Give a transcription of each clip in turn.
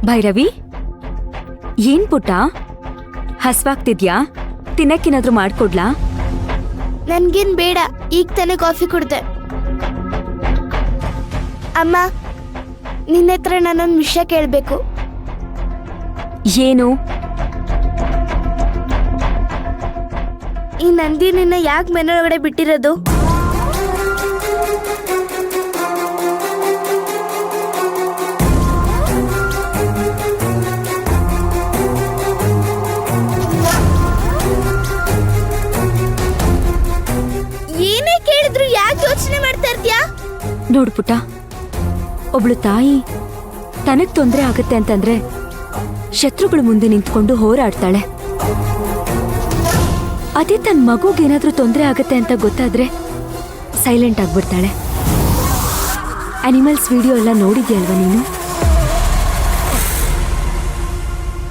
ಭೈರವಿ, ಏನ್ ಪುಟ್ಟ, ಹಸ್ವಾಗ್ತಿದ್ಯಾ? ತಿನ್ನಕ್ಕೇನಾದ್ರೂ ಮಾಡ್ಕೊಡ್ಲಾ? ನನ್ಗೇನ್ ಬೇಡ, ಈಗ ತಾನೇ ಕಾಫಿ ಕುಡ್ದೆ. ಅಮ್ಮ, ನಿನ್ನ ಹತ್ರ ನಾನೊಂದು ವಿಷಯ ಕೇಳಬೇಕು. ಏನು? ಈ ನಂದಿ ನಿನ್ನ ಯಾಕೆ ಮನೆಯೊಳಗಡೆ ಬಿಟ್ಟಿರೋದು? ಏನೇ ಕೇಳಿದ್ರು ಯಾಕೆ ಯೋಚನೆ ಮಾಡ್ತಾ ಇರ್ತೀಯಾ? ನೋಡು ಪುಟ್ಟ, ಒಬ್ಳು ತಾಯಿ ತನಗ್ ತೊಂದರೆ ಆಗತ್ತೆ ಅಂತಂದ್ರೆ ಶತ್ರುಗಳ ಮುಂದೆ ನಿಂತ್ಕೊಂಡು ಹೋರಾಡ್ತಾಳೆ. ಅದೇ ತನ್ನ ಮಗುಗೇನಾದ್ರೂ ತೊಂದರೆ ಆಗತ್ತೆ ಅಂತ ಗೊತ್ತಾದ್ರೆ ಸೈಲೆಂಟ್ ಆಗ್ಬಿಡ್ತಾಳೆ. ಅನಿಮಲ್ಸ್ ವಿಡಿಯೋ ಎಲ್ಲ ನೋಡಿದ್ಯಲ್ವ ನೀನು?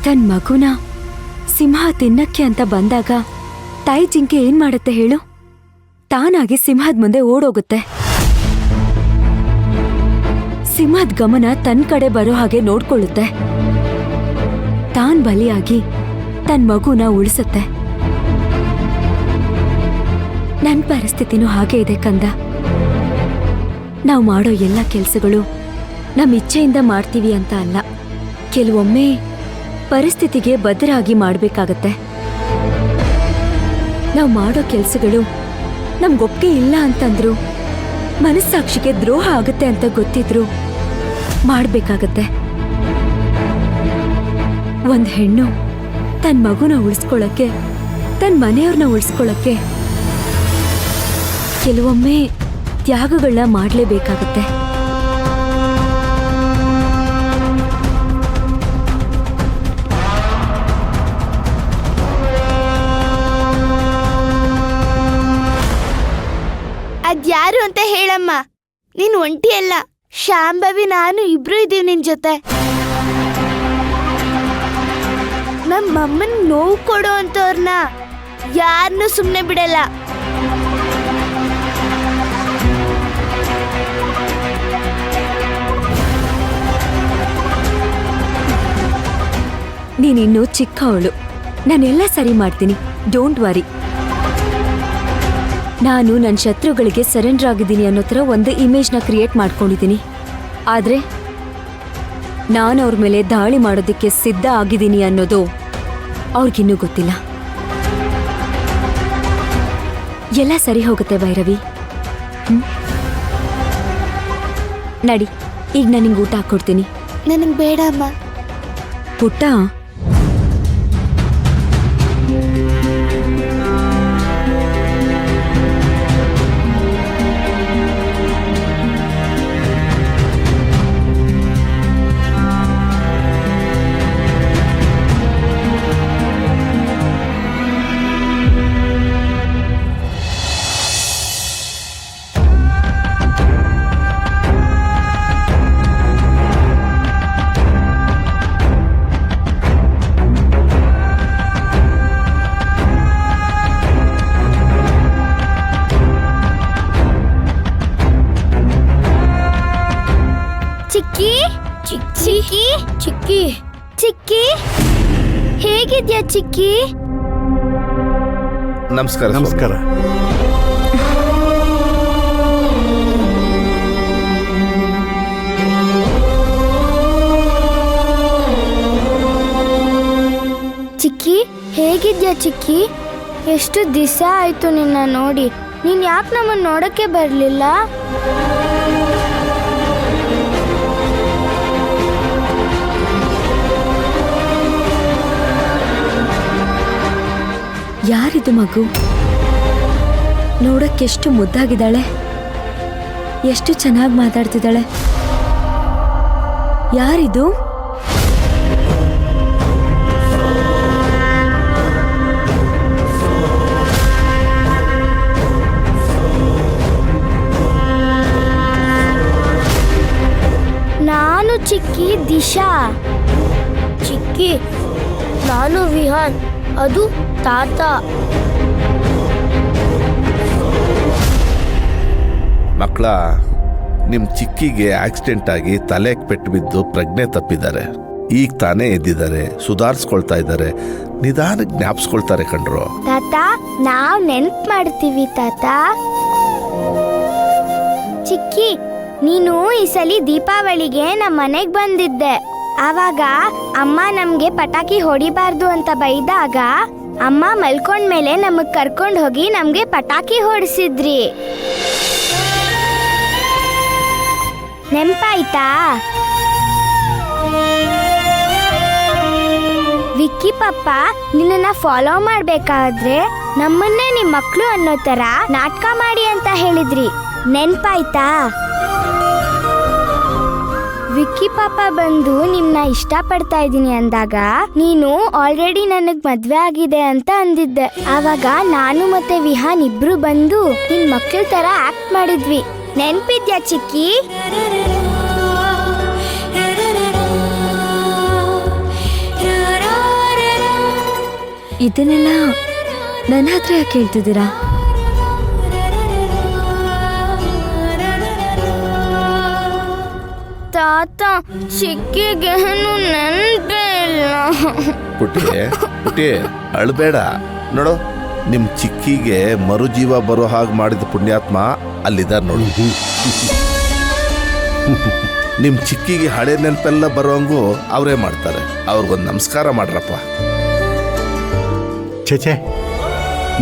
ತನ್ನ ಮಗುನ ಸಿಂಹ ತಿನ್ನಕ್ಕೆ ಅಂತ ಬಂದಾಗ ತಾಯಿ ಜಿಂಕೆ ಏನ್ ಮಾಡತ್ತೆ ಹೇಳು? ತಾನಾಗಿ ಸಿಂಹದ ಮುಂದೆ ಓಡೋಗುತ್ತೆ. ಸಿಂಹದ ಗಮನ ತನ್ನ ಕಡೆ ಬರೋ ಹಾಗೆ ನೋಡ್ಕೊಳ್ಳುತ್ತೆ. ತಾನ್ ಬಲಿಯಾಗಿ ತನ್ನ ಮಗುನ ಉಳಿಸುತ್ತೆ. ನನ್ನ ಪರಿಸ್ಥಿತಿನೂ ಹಾಗೆ ಇದೆ ಕಂದ. ನಾವು ಮಾಡೋ ಎಲ್ಲ ಕೆಲಸಗಳು ನಮ್ಮ ಇಚ್ಛೆಯಿಂದ ಮಾಡ್ತೀವಿ ಅಂತ ಅಲ್ಲ, ಕೆಲವೊಮ್ಮೆ ಪರಿಸ್ಥಿತಿಗೆ ಬದ್ಧರಾಗಿ ಮಾಡ್ಬೇಕಾಗತ್ತೆ. ನಾವು ಮಾಡೋ ಕೆಲಸಗಳು ನಮ್ಗೊಪ್ಪಿಗೆ ಇಲ್ಲ ಅಂತಂದ್ರು, ಮನಸ್ಸಾಕ್ಷಿಗೆ ದ್ರೋಹ ಆಗುತ್ತೆ ಅಂತ ಗೊತ್ತಿದ್ರು ಮಾಡ್ಬೇಕಾಗತ್ತೆ. ಒಂದ್ ಹೆಣ್ಣು ತನ್ನ ಮಗುನ ಉಳಿಸ್ಕೊಳಕ್ಕೆ, ತನ್ನ ಮನೆಯವ್ರನ್ನ ಉಳಿಸ್ಕೊಳಕ್ಕೆ ಕೆಲವೊಮ್ಮೆ ತ್ಯಾಗಗಳನ್ನ ಮಾಡಲೇಬೇಕಾಗತ್ತೆ. ಅದ್ಯಾರು ಅಂತ ಹೇಳಮ್ಮ. ನೀನ್ ಒಂಟಿ ಅಲ್ಲ, ಶಾಂಭವಿ ನಾನು ಇಬ್ರು ಇದೀವಿ ನಿನ್ ಜೊತೆ. ನಮ್ಮಮ್ಮನ್ ನೋವು ಕೊಡೋ ಅಂತವ್ರನ್ನ ಯಾರನ್ನೂ ಸುಮ್ಮನೆ ಬಿಡಲ್ಲ. ನೀನಿನ್ನೂ ಚಿಕ್ಕವಳು, ನಾನೆಲ್ಲ ಸರಿ ಮಾಡ್ತೀನಿ, ಡೋಂಟ್ ವರಿ. ನಾನು ನನ್ನ ಶತ್ರುಗಳಿಗೆ ಸರೆಂಡರ್ ಆಗಿದ್ದೀನಿ ಅನ್ನೋ ಥರ ಒಂದು ಇಮೇಜ್ನ ಕ್ರಿಯೇಟ್ ಮಾಡ್ಕೊಂಡಿದ್ದೀನಿ. ಆದರೆ ನಾನು ಅವ್ರ ಮೇಲೆ ದಾಳಿ ಮಾಡೋದಕ್ಕೆ ಸಿದ್ಧ ಆಗಿದ್ದೀನಿ ಅನ್ನೋದು ಅವ್ರಿಗಿನ್ನೂ ಗೊತ್ತಿಲ್ಲ. ಎಲ್ಲ ಸರಿ ಹೋಗುತ್ತೆ ಭೈರವಿ. ನಡಿ, ಈಗ ನಾನು ನಿಂಗೆ ಊಟ ಹಾಕ್ಕೊಡ್ತೀನಿ. ನನಗೆ ಬೇಡ ಅಮ್ಮ. ಪುಟ್ಟ, ಚಿಕ್ಕಿ ಚಿಕ್ಕಿ ಚಿಕ್ಕಿ ಚಿಕ್ಕಿ, ಹೇಗಿದ್ಯಾ ಚಿಕ್ಕಿ? ನಮಸ್ಕಾರ. ನಮಸ್ಕಾರ. ಚಿಕ್ಕಿ, ಹೇಗಿದ್ಯಾ ಚಿಕ್ಕಿ? ಎಷ್ಟು ದಿವಸ ಆಯ್ತು ನಿನ್ನ ನೋಡಿ. ನೀನ್ ಯಾಕೆ ನಮ್ಮನ್ನ ನೋಡಕ್ಕೆ ಬರ್ಲಿಲ್ಲ? ಯಾರಿದು ಮಗು? ನೋಡಕ್ಕೆಷ್ಟು ಮುದ್ದಾಗಿದ್ದಾಳೆ, ಎಷ್ಟು ಚೆನ್ನಾಗಿ ಮಾತಾಡ್ತಿದ್ದಾಳೆ. ಯಾರಿದು? ನಾನು ಚಿಕ್ಕಿ ದಿಶಾ. ಚಿಕ್ಕಿ, ನಾನು ವಿಹಾನ್, ಅದು ತಾತ. ಮಕ್ಕಳ, ನಿಮ್ಮ ಚಿಕ್ಕಿಗೆ ಆಕ್ಸಿಡೆಂಟ್ ಆಗಿ ತಲೆಗೆ ಪೆಟ್ಟು ಬಿದ್ದು ಪ್ರಜ್ಞೆ ತಪ್ಪಿದ್ದಾರೆ. ಈಗ ತಾನೇ ಎದ್ದಿದ್ದಾರೆ, ಸುಧಾರಿಸ್ಕೊಳ್ತಾ ಇದ್ದಾರೆ, ನಿಧಾನಕ್ಕೆ ಜ್ಞಾಪಿಸ್ಕೊಳ್ತಾರೆ ಕಣ್ರು. ತಾತ ನಾವ್ ನೆನ್ಪ್ ಮಾಡ್ತೀವಿ ತಾತ. ಚಿಕ್ಕಿ, ನೀನು ಈ ಸಲಿ ದೀಪಾವಳಿಗೆ ನಮ್ಮ ಮನೆಗ್ ಬಂದಿದ್ದೆ. ಆವಾಗ ಅಮ್ಮ ನಮ್ಗೆ ಪಟಾಕಿ ಹೊಡಿಬಾರ್ದು ಅಂತ ಬೈದಾಗ ಅಮ್ಮ ಮಲ್ಕೊಂಡ್ಮೇಲೆ ನಮಗ್ ಕರ್ಕೊಂಡ್ ಹೋಗಿ ನಮ್ಗೆ ಪಟಾಕಿ ಹೊಡಿಸಿದ್ರಿ. ನೆನ್ಪಾಯ್ತಾ? ವಿಕ್ಕಿ ಪಪ್ಪ ನಿನ್ನ ಫಾಲೋ ಮಾಡ್ಬೇಕಾದ್ರೆ ನಮ್ಮನ್ನೇ ನಿಮ್ ಮಕ್ಳು ಅನ್ನೋ ತರ ನಾಟಕ ಮಾಡಿ ಅಂತ ಹೇಳಿದ್ರಿ. ನೆನ್ಪಾಯ್ತಾ? ವಿಕ್ಕಿ ಪಾಪ ಬಂದು ನಿಮ್ನ ಇಷ್ಟ ಪಡ್ತಾ ಇದೀನಿ ಅಂದಾಗ ನೀನು ಆಲ್ರೆಡಿ ನನಗ್ ಮದ್ವೆ ಆಗಿದೆ ಅಂತ ಅಂದಿದ್ದೆ. ಆವಾಗ ನಾನು ಮತ್ತೆ ವಿಹಾನ್ ಇಬ್ರು ಬಂದು ನಿನ್ ಮಕ್ಳ ತರ ಆಕ್ಟ್ ಮಾಡಿದ್ವಿ. ನೆನ್ಪಿದ್ಯಾ ಚಿಕ್ಕಿ? ಇದನ್ನೆಲ್ಲ ನನ್ನ ಹತ್ರ ಯಾಕೆ ಹೇಳ್ತಿದ್ದೀರಾ? ತಾತ, ಚಿಕ್ಕಿಗೇನು ನೆನ್ಪೇ ಇಲ್ಲ. ಪುಟ್ಟಿ ಅಳ್ಬೇಡ. ನೋಡು, ನಿಮ್ ಚಿಕ್ಕಿಗೆ ಮರುಜೀವ ಬರೋ ಹಾಗೆ ಮಾಡಿದ ಪುಣ್ಯಾತ್ಮ ಅಲ್ಲಿದ್ದಾರೆ ನೋಡು. ನಿಮ್ ಚಿಕ್ಕಿಗೆ ಹಳೆ ನೆನಪೆಲ್ಲ ಬರೋಂಗು ಅವರೇ ಮಾಡ್ತಾರೆ. ಅವ್ರಿಗೊಂದು ನಮಸ್ಕಾರ ಮಾಡ್ರಪ್ಪ. ಛೆ,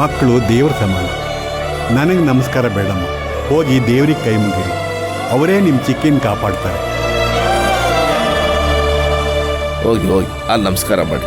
ಮಕ್ಕಳು ದೇವ್ರ ಸಮಾನ. ನನಗೆ ನಮಸ್ಕಾರ ಬೇಡಮ್ಮ. ಹೋಗಿ ದೇವ್ರಿಗೆ ಕೈ ಮುಗಿರಿ, ಅವರೇ ನಿಮ್ಮ ಚಿಕ್ಕಿನ ಕಾಪಾಡ್ತಾರೆ. ಹೋಗಿ ಅಲ್ಲಿ ನಮಸ್ಕಾರ ಮಾಡಿ.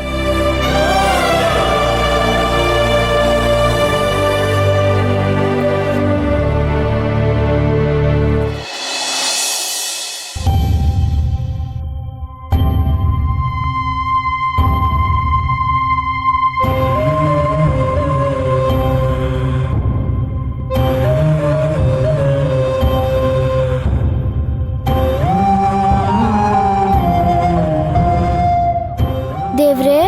ದೇವ್ರೆ,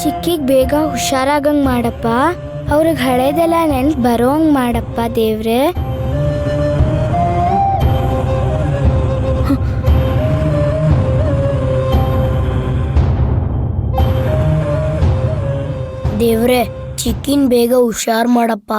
ಚಿಕ್ಕಿಗ್ ಬೇಗ ಹುಷಾರಾಗಂಗ್ ಮಾಡಪ್ಪ. ಅವ್ರಿಗೆ ಹಳೇದೆಲ್ಲ ನೆನ್ಪು ಬರೋಂಗ್ ಮಾಡಪ್ಪ ದೇವ್ರೆ. ದೇವ್ರೆ, ಚಿಕ್ಕಿನ್ ಬೇಗ ಹುಷಾರ್ ಮಾಡಪ್ಪ.